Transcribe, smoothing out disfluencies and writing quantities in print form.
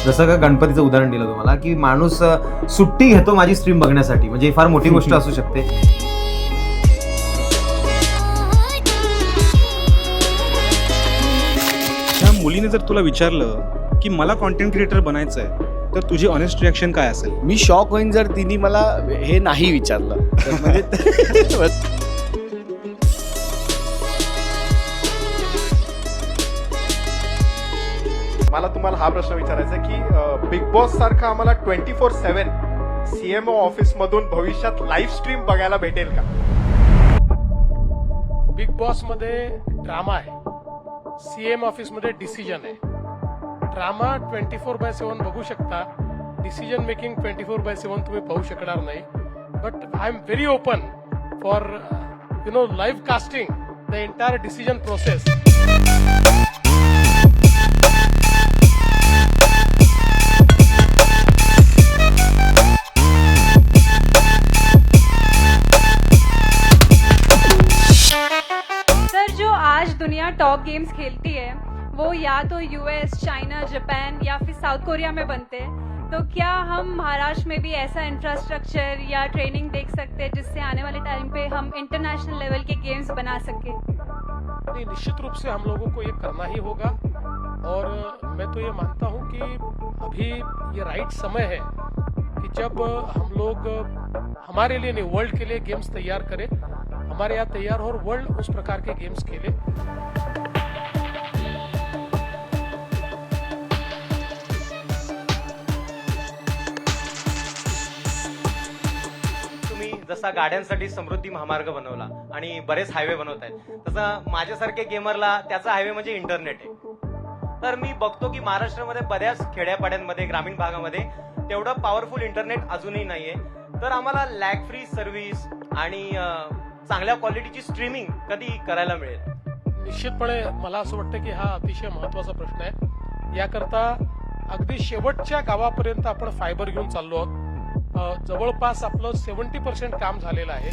जसं का गणपतीचं उदाहरण दिलं तुम्हाला की माणूस सुट्टी घेतो माझी स्ट्रीम बघण्यासाठी, म्हणजे फार मोठी गोष्ट असू शकते. त्या मुलीने जर तुला विचारलं की मला कॉन्टेंट क्रिएटर बनायचं आहे, तर तुझी ऑनेस्ट रिॲक्शन काय असेल? मी शॉक होईन जर तिने मला हे नाही विचारलं तर. म्हणजे मला तुम्हाला हा प्रश्न विचारायचा आहे की बिग बॉस सारखा आम्हाला 24/7 CMO ऑफिस मधून भविष्यात लाईव्ह स्ट्रीम बघायला भेटेल का? बिग बॉस मध्ये ड्रामा आहे, CM ऑफिस मध्ये डिसिजन आहे. ड्रामा 24/7 बघू शकता, डिसिजन मेकिंग 24/7 तुम्ही पाहू शकणार नाही. But I am very open for live casting the entire decision process. दुनिया टॉप गेम्स खेलती है वो या तो US, चाइना, जापान या फिर साउथ कोरिया में बनते हैं, तो क्या हम महाराष्ट्र में भी ऐसा इंफ्रास्ट्रक्चर या ट्रेनिंग देख सकते हैं जिससे आने वाले टाइम पे हम इंटरनेशनल लेवल के गेम्स बना सके? नहीं, निश्चित रूप से हम लोगों को ये करना ही होगा. और मैं तो ये मानता हूँ कि अभी ये राइट समय है कि जब हम लोग हमारे लिए नहीं वर्ल्ड के लिए गेम्स तैयार करें, हमारे यहाँ तैयार हो और वर्ल्ड उस प्रकार के गेम्स खेले. तुम्ही जसा गाड्यांसाठी समृद्धी महामार्ग बनवला आणि बरेच हायवे बनवत आहेत, तसं माझ्यासारख्या गेमरला त्याचा हायवे म्हणजे इंटरनेट आहे. तर मी बघतो की महाराष्ट्रामध्ये बऱ्याच खेड्यापाड्यांमध्ये, ग्रामीण भागामध्ये तेवढं पॉवरफुल इंटरनेट अजूनही नाहीये. तर आम्हाला लॅग फ्री सर्व्हिस आणि चांगल्या क्वालिटीची स्ट्रीमिंग कधी करायला मिळेल? निश्चितपणे मला असं वाटतं की हा अतिशय महत्वाचा प्रश्न आहे. याकरता अगदी शेवटच्या गावापर्यंत आपण फायबर घेऊन चाललो आहोत. जवळपास आपलं 70% काम झालेलं आहे.